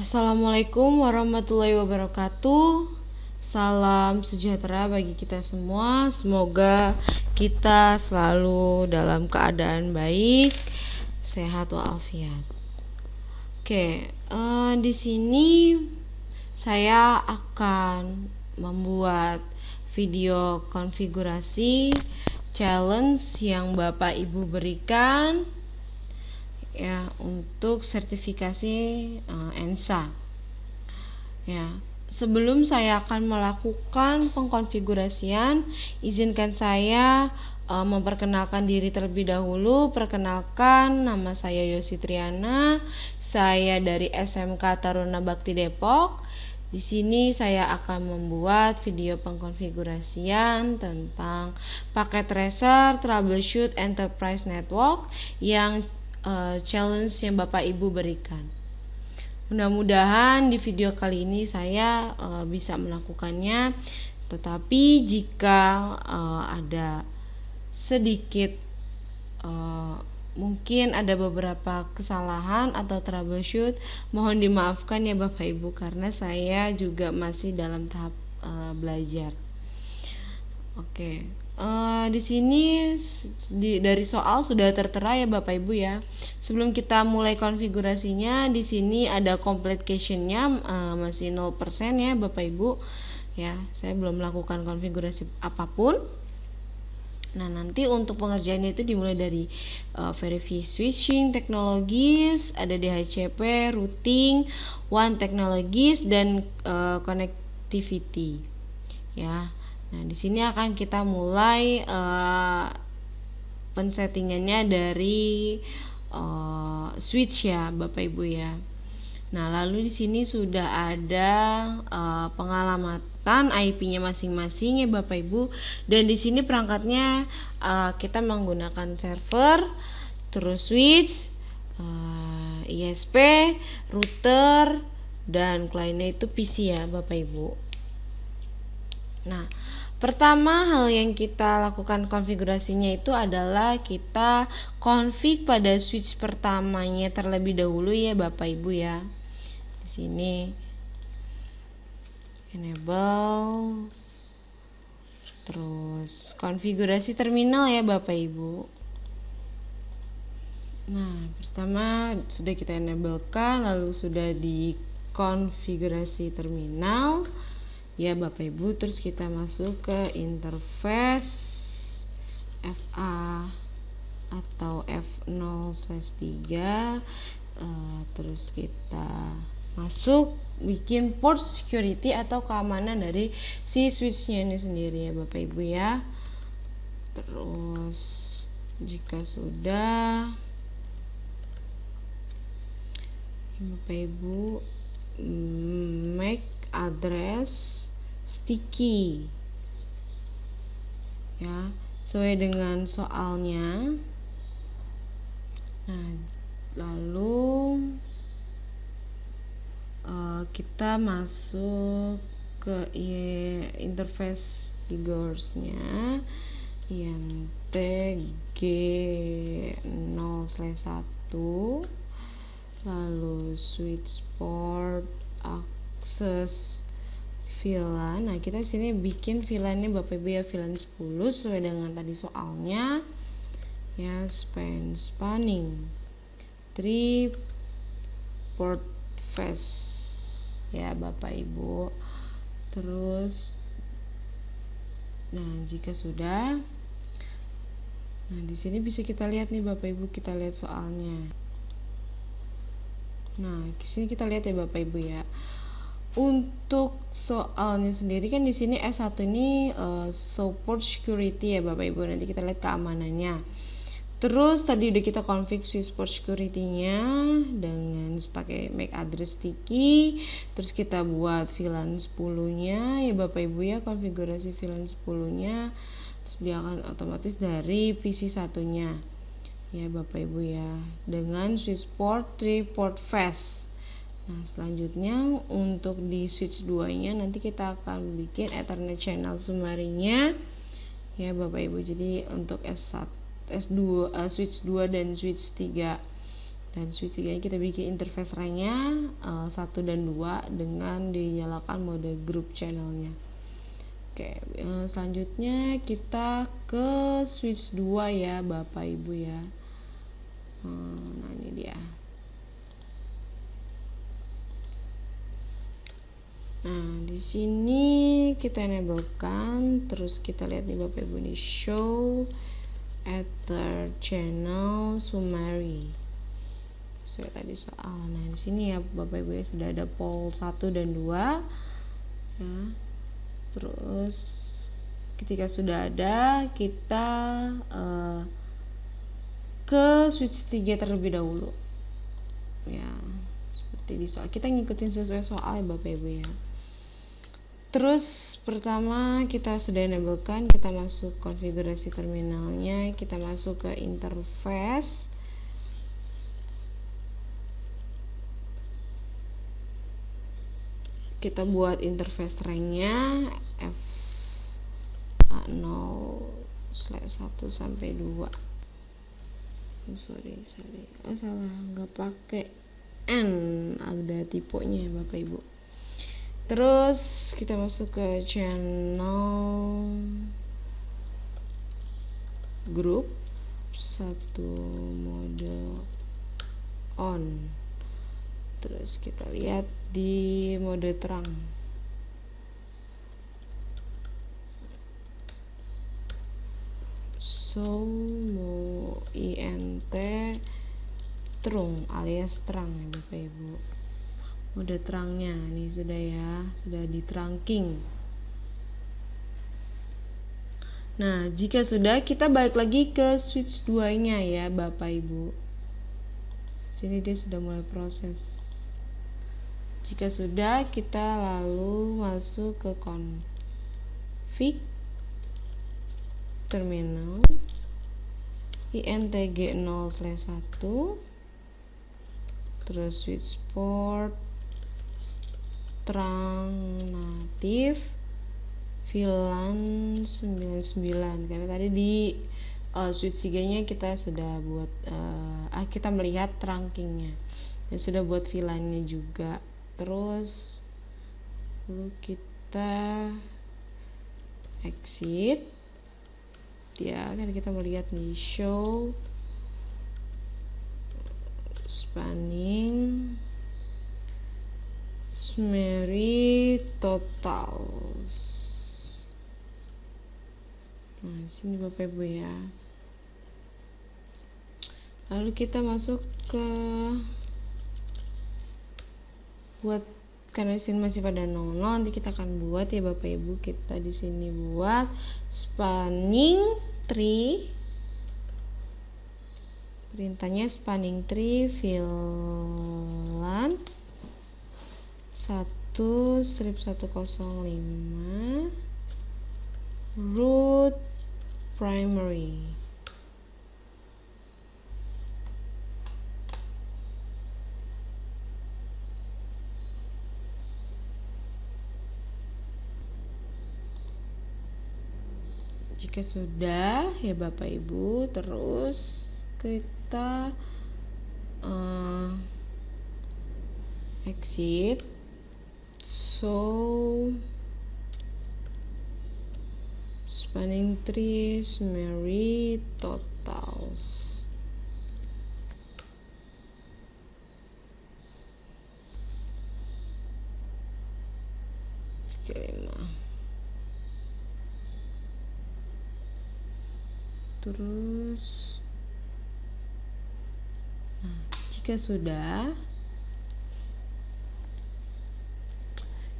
Assalamualaikum warahmatullahi wabarakatuh. Salam sejahtera bagi kita semua. Semoga kita selalu dalam keadaan baik, sehat walafiat. Oke, di sini saya akan membuat video konfigurasi challenge yang Bapak Ibu berikan ya untuk sertifikasi ENSA. Ya, sebelum saya akan melakukan pengkonfigurasian, izinkan saya memperkenalkan diri terlebih dahulu. Perkenalkan, nama saya Yosi Triana. Saya dari SMK Taruna Bakti Depok. Di sini saya akan membuat video pengkonfigurasian tentang paket tracer troubleshoot enterprise network yang challenge yang Bapak Ibu berikan. Mudah-mudahan di video kali ini saya bisa melakukannya. Tetapi jika ada sedikit mungkin ada beberapa kesalahan atau troubleshoot, mohon dimaafkan ya Bapak Ibu, karena saya juga masih dalam tahap belajar. Oke. Di sini dari soal sudah tertera ya Bapak Ibu ya. Sebelum kita mulai konfigurasinya, di sini ada complete cache-nya masih 0% ya Bapak Ibu. Ya, saya belum melakukan konfigurasi apapun. Nah, nanti untuk pengerjaannya itu dimulai dari verify switching technologies, ada DHCP, routing, WAN technologies, dan connectivity. Ya. Nah, di sini akan kita mulai pensettingannya dari switch ya, Bapak Ibu ya. Nah, lalu di sini sudah ada pengalamatan IP-nya masing-masing ya, Bapak Ibu. Dan di sini perangkatnya kita menggunakan server, terus switch, ISP, router, dan kliennya itu PC ya, Bapak Ibu. Nah, pertama hal yang kita lakukan konfigurasinya itu adalah kita config pada switch pertamanya terlebih dahulu ya Bapak Ibu ya. Di sini enable, terus konfigurasi terminal ya Bapak Ibu. Nah, pertama sudah kita enablekan, lalu sudah dikonfigurasi terminal ya Bapak Ibu. Terus kita masuk ke interface FA atau F0/3, terus kita masuk bikin port security atau keamanan dari si switchnya ini sendiri ya Bapak Ibu ya. Terus jika sudah, Bapak Ibu make address sticky ya, sesuai dengan soalnya. Nah, lalu kita masuk ke interface figures-nya yang TG0/1, lalu switch port access VLAN. Nah, kita sini bikin VLAN-nya Bapak Ibu ya, VLAN 10 sesuai dengan tadi soalnya ya. Spanning 3 port face ya Bapak Ibu. Terus nah, jika sudah, nah di sini bisa kita lihat nih Bapak Ibu, kita lihat soalnya. Nah, di sini kita lihat ya Bapak Ibu ya. Untuk soalnya sendiri kan di sini S1 ini support security ya Bapak Ibu. Nanti kita lihat keamanannya. Terus tadi udah kita config switch port security-nya dengan pakai MAC address sticky. Terus kita buat VLAN 10-nya ya Bapak Ibu ya, konfigurasi VLAN 10-nya. Terus dia akan otomatis dari PC satunya ya Bapak Ibu ya, dengan switch port 3 port face. Nah, selanjutnya untuk di switch 2-nya nanti kita akan bikin Ethernet channel summary-nya ya Bapak Ibu. Jadi untuk S2 switch 2 dan switch 3 Dan switch 3 kita bikin interface ringnya 1 dan 2 dengan dinyalakan mode group channelnya. Oke, selanjutnya kita ke switch 2 ya Bapak Ibu ya. Nah ini dia. Nah di sini kita enablekan, terus kita lihat nih Bapak Ibu nih, show ether channel summary. Saya tadi soal. Nah, di sini ya Bapak Ibu ya sudah ada pol 1 dan 2 ya. Terus ketika sudah ada, kita ke switch 3 terlebih dahulu. Ya, seperti di soal. Kita ngikutin sesuai soal ya Bapak Ibu ya. Terus pertama kita sudah enablekan, kita masuk konfigurasi terminalnya, kita masuk ke interface. Kita buat interface ringnya FA0/1 sampai 2. Sorry. Salah, nggak pakai N, ada tipenya Bapak Ibu. Terus kita masuk ke channel group 1 mode on. Terus kita lihat di mode terang. So INT terung alias terang ya Bapak Ibu. Mode terangnya ini sudah ya, sudah diterangking. Nah, jika sudah, kita balik lagi ke switch 2-nya ya Bapak Ibu. Sini dia sudah mulai proses. Jika sudah, kita lalu masuk ke config terminal INTG0/1, terus switch port terang natif VLAN 99, karena tadi di switch 3-nya kita sudah buat kita melihat trankingnya dan sudah buat VLAN-nya juga. Terus lalu kita exit ya, kan kita melihat nih show spanning summary totals. Nah, di sini Bapak Ibu ya. Lalu kita masuk ke buat, karena di sini masih pada 00, nanti kita akan buat ya Bapak Ibu. Kita di sini buat spanning tree. Perintahnya spanning tree VLAN 1/105 root primary. Jika sudah ya Bapak Ibu, terus kita exit. So spanning tree summary totals. Terus jika sudah,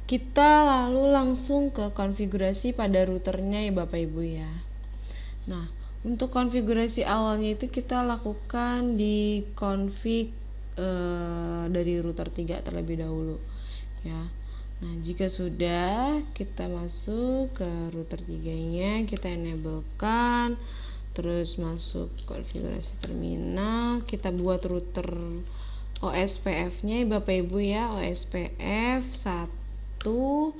kita lalu langsung ke konfigurasi pada routernya ya Bapak Ibu ya. Nah, untuk konfigurasi awalnya itu kita lakukan di config dari router 3 terlebih dahulu ya. Nah, jika sudah, kita masuk ke router 3-nya, kita enablekan, terus masuk konfigurasi terminal, kita buat router OSPF-nya Bapak Ibu ya, OSPF 1,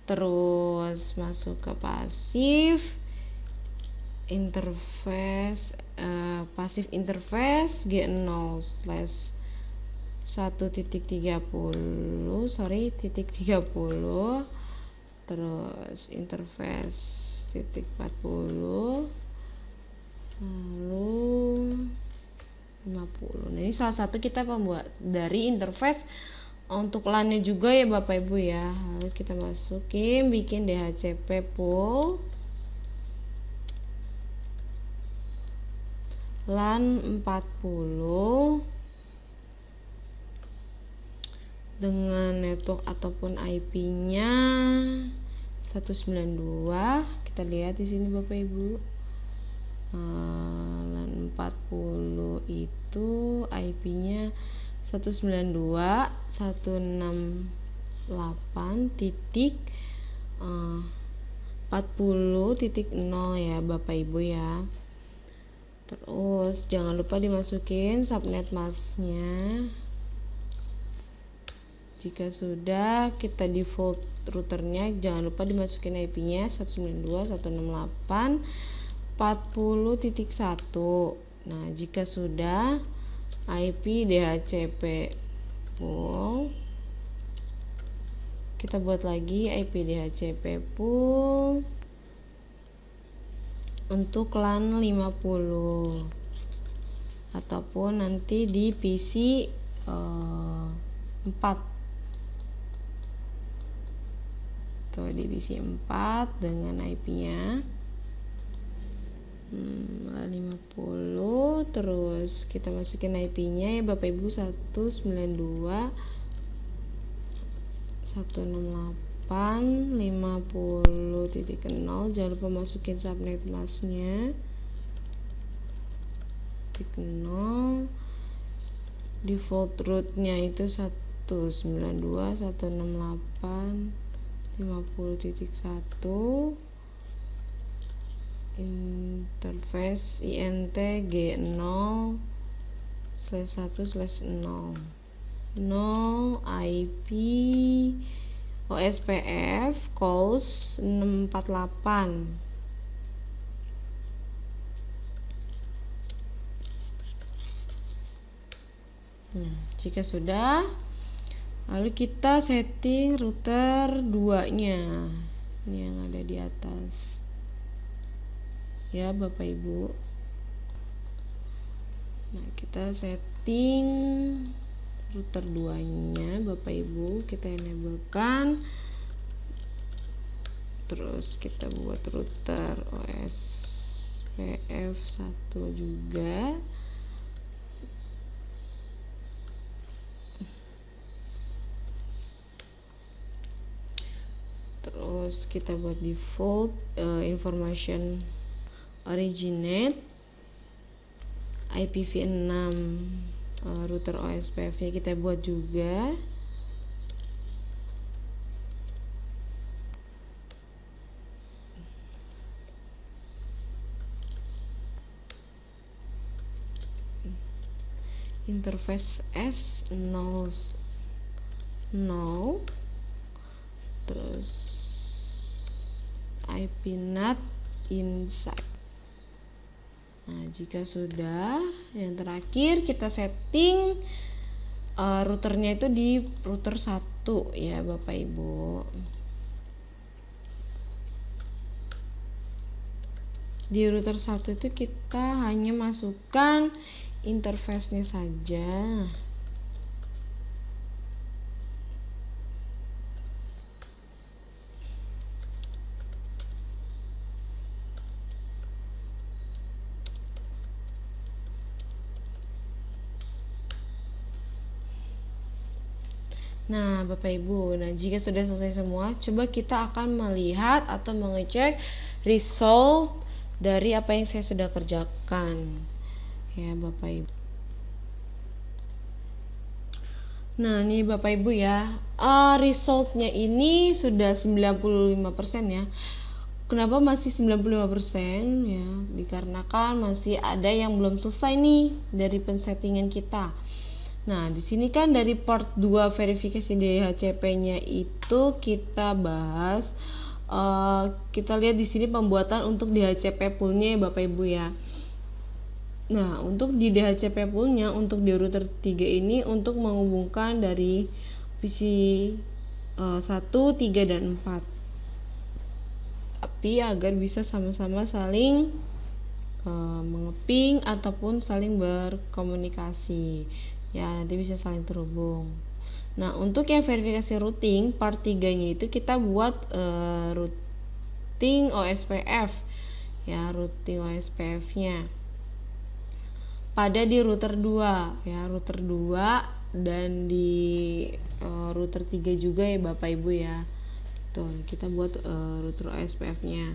terus masuk ke pasif, interface passive interface G0 slash 1.30 titik 30, terus interface titik 40, lalu 50. Nah, ini salah satu kita pembuat dari interface untuk LAN-nya juga ya Bapak Ibu ya. Lalu kita masukin, bikin DHCP pool LAN 40 dengan network ataupun IP-nya 192. Kita lihat di sini Bapak Ibu. LAN 40 itu IP-nya 192.168.40.0 ya Bapak Ibu ya. Terus jangan lupa dimasukin subnet masknya. Jika sudah, kita default routernya jangan lupa dimasukin IP-nya 192.168.40.1. Nah, jika sudah, IP DHCP pool, kita buat lagi IP DHCP pool untuk LAN 50 ataupun nanti di PC 4 tuh, di PC 4 dengan IP-nya 50. Terus kita masukin IP-nya ya Bapak Ibu 192.168.50.0. Jangan lupa masukin subnet masknya 0. Default rootnya itu 192.168.50.1. interface int G0 /1/0 no IP OSPF calls 648. Jika sudah, lalu kita setting router 2-nya. Ini yang ada di atas. Ya Bapak Ibu. Nah, kita setting router 2-nya Bapak Ibu, kita enablekan. Terus kita buat router OSPF 1 juga. Terus kita buat default information originate IPv6 router OSPF nya kita buat juga. Interface S0 terus IP NAT inside. Nah, jika sudah, yang terakhir kita setting routernya itu di router 1 ya Bapak Ibu. Di router 1 itu kita hanya masukkan interface-nya saja. Nah Bapak Ibu, nah jika sudah selesai semua, coba kita akan melihat atau mengecek result dari apa yang saya sudah kerjakan ya Bapak Ibu. Nah nih Bapak Ibu ya, resultnya ini sudah 95% ya. Kenapa masih 95% ya? Dikarenakan masih ada yang belum selesai nih dari pensettingan kita. Nah, di sini kan dari part 2 verifikasi DHCP-nya itu kita bahas kita lihat di sini pembuatan untuk DHCP poolnya ya Bapak Ibu ya. Nah, untuk di DHCP poolnya untuk di router 3 ini untuk menghubungkan dari PC 1, 3, dan 4. Tapi agar bisa sama-sama saling mengeping ataupun saling berkomunikasi. Ya, nanti bisa saling terhubung. Nah, untuk yang verifikasi routing part 3-nya itu kita buat routing OSPF. Ya, routing OSPF-nya. Pada di router 2 ya, router 2 dan di router 3 juga ya Bapak Ibu ya. Tuh, kita buat router OSPF-nya.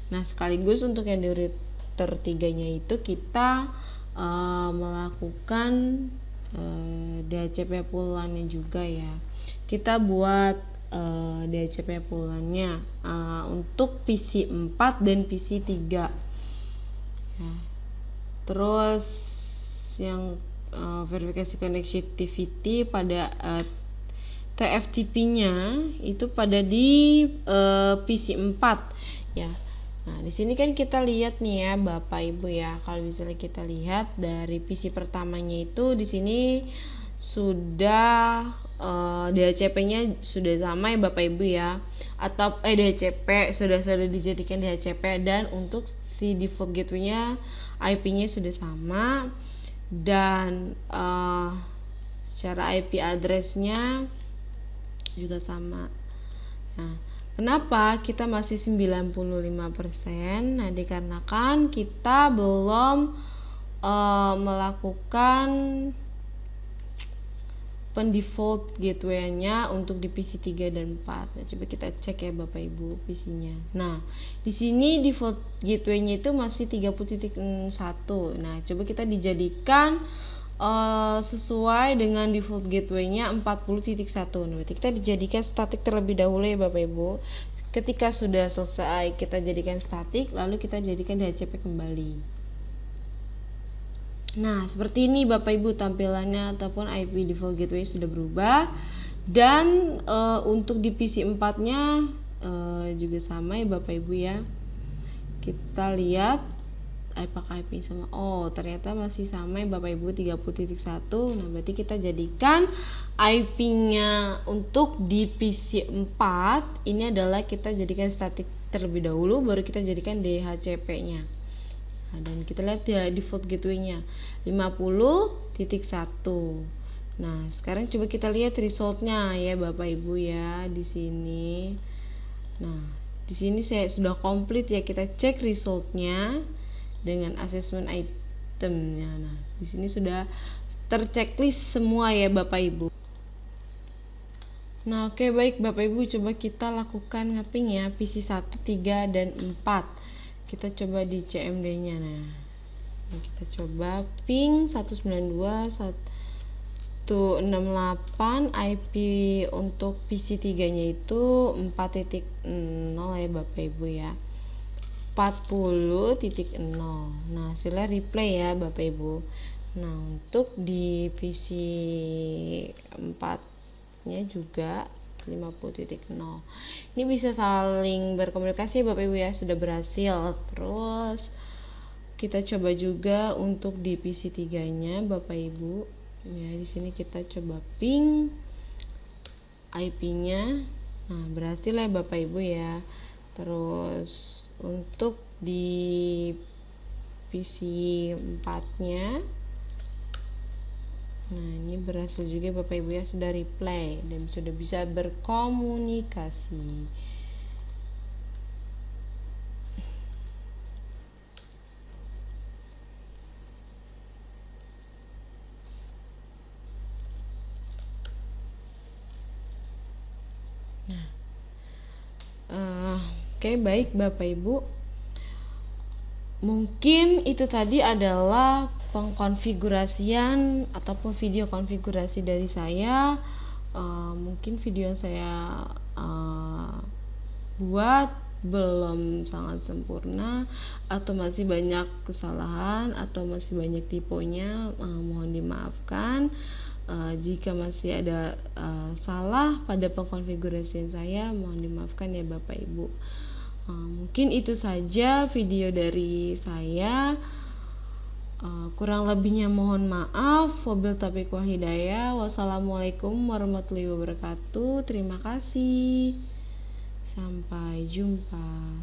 Nah, sekaligus untuk yang di router 3-nya itu kita melakukan DHCP poolannya juga ya. Kita buat DHCP poolannya untuk PC 4 dan PC 3 ya. Terus yang verifikasi connectivity pada TFTP-nya itu pada di PC 4 ya. Nah, di sini kan kita lihat nih ya Bapak Ibu ya. Kalau misalnya kita lihat dari PC pertamanya itu di sini sudah DHCP-nya sudah sama ya Bapak Ibu ya. Atau DHCP sudah dijadikan DHCP, dan untuk si default gateway-nya IP-nya sudah sama, dan secara IP address-nya juga sama. Nah, kenapa kita masih 95%? Nah, dikarenakan kita belum melakukan pendefault gateway-nya untuk di PC 3 dan 4. Nah, coba kita cek ya Bapak Ibu PC-nya. Nah, di sini default gateway-nya itu masih 30.1. Nah, coba kita dijadikan sesuai dengan default gateway-nya 40.1. Nah, berarti kita dijadikan static terlebih dahulu ya Bapak Ibu. Ketika sudah selesai kita jadikan static, lalu kita jadikan DHCP kembali. Nah, seperti ini Bapak Ibu tampilannya, ataupun IP default gateway sudah berubah. Dan untuk di PC 4-nya juga sama ya Bapak Ibu ya. Kita lihat apakah IP sama. Oh, ternyata masih sama ya Bapak Ibu, 30.1. Nah, berarti kita jadikan IP-nya untuk di PC 4 ini adalah kita jadikan static terlebih dahulu, baru kita jadikan DHCP-nya. Nah, dan kita lihat ya default gateway-nya 50.1. Nah, sekarang coba kita lihat result-nya ya Bapak Ibu ya di sini. Nah, di sini saya sudah komplit ya, kita cek result-nya dengan assessment item-nya. Nah, di sini sudah terchecklist semua ya Bapak Ibu. Nah, oke, baik Bapak Ibu, coba kita lakukan mapping ya PC 1, 3, dan 4. Kita coba di CMD-nya. Nah, kita coba ping 192.168, IP untuk PC 3-nya itu 4.0 ya Bapak Ibu ya. 40.0. Nah, hasilnya replay ya Bapak Ibu. Nah, untuk di PC 4-nya juga 50.0. Ini bisa saling berkomunikasi Bapak Ibu ya, sudah berhasil. Terus kita coba juga untuk di PC 3-nya Bapak Ibu. Ya, di sini kita coba ping IP-nya. Nah, berhasil ya Bapak Ibu ya. Terus untuk di PC 4-nya, nah ini berhasil juga Bapak Ibu ya, sudah replay dan sudah bisa berkomunikasi. Nah, oke, baik Bapak Ibu, mungkin itu tadi adalah pengkonfigurasian ataupun video konfigurasi dari saya. Mungkin video yang saya buat belum sangat sempurna, atau masih banyak kesalahan, atau masih banyak tipenya, mohon dimaafkan. Jika masih ada salah pada pengkonfigurasian saya, mohon dimaafkan ya Bapak Ibu. Mungkin itu saja video dari saya. Kurang lebihnya mohon maaf. Wabil taufiq wal hidayah. Wassalamualaikum warahmatullahi wabarakatuh. Terima kasih. Sampai jumpa.